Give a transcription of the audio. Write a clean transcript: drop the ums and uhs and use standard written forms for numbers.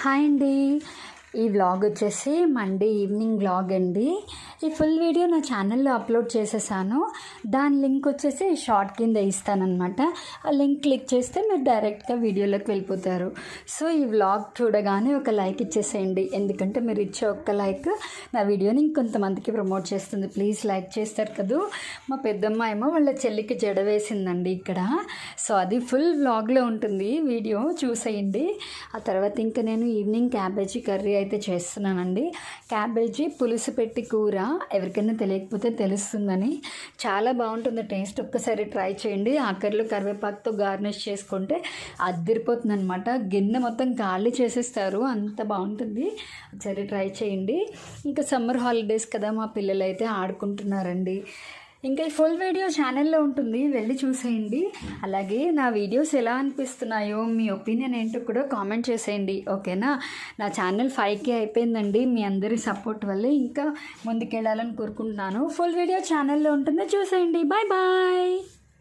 Hi అండి. ఈ vlog వచ్చేసి మండే ఈవినింగ్ వ్లాగ్ అండి. ఈ ఫుల్ వీడియో నా ఛానల్లో అప్లోడ్ చేసేసాను. దాని లింక్ వచ్చేసి షార్ట్ కింద ఇస్తానన్నమాట. ఆ లింక్ క్లిక్ చేస్తే మీరు డైరెక్ట్గా వీడియోలోకి వెళ్ళిపోతారు. సో ఈ వ్లాగ్ చూడగానే ఒక లైక్ ఇచ్చేసేయండి, ఎందుకంటే మీరు ఇచ్చే ఒక్క లైక్ నా వీడియోని ఇంకొంతమందికి ప్రమోట్ చేస్తుంది. ప్లీజ్ లైక్ చేస్తారు కదా. మా పెద్దమ్మ ఏమో వాళ్ళ చెల్లికి జడ వేసిందండి ఇక్కడ. సో అది ఫుల్ వ్లాగ్లో ఉంటుంది, వీడియో చూసేయండి. ఆ తర్వాత ఇంకా నేను ఈవినింగ్ క్యాబేజీ కర్రీ అయితే చేస్తున్నానండి. క్యాబేజీ పులుసు పెట్టి కూర, ఎవరికైనా తెలియకపోతే తెలుస్తుందని. చాలా బాగుంటుంది టేస్ట్, ఒక్కసారి ట్రై చేయండి. ఆఖరిలో కరివేపాకుతో గార్నిష్ చేసుకుంటే అద్దరిపోతుంది అనమాట. గిన్నె మొత్తం ఖాళీ చేసేస్తారు, అంత బాగుంటుంది. ఒకసారి ట్రై చేయండి. ఇంకా సమ్మర్ హాలిడేస్ కదా, మా పిల్లలు అయితే ఆడుకుంటున్నారండి. ఇంకా ఈ ఫుల్ వీడియో ఛానల్లో ఉంటుంది, వెళ్ళి చూసేయండి. అలాగే నా వీడియోస్ ఎలా అనిపిస్తున్నాయో, మీ ఒపీనియన్ ఏంటో కూడా కామెంట్ చేసేయండి, ఓకేనా. నా ఛానల్ 5K అయిపోయిందండి. మీ అందరి సపోర్ట్ వల్లే ఇంకా ముందుకెళ్ళాలని కోరుకుంటున్నాను. ఫుల్ వీడియో ఛానల్లో ఉంటుంది, చూసేయండి. Bye bye.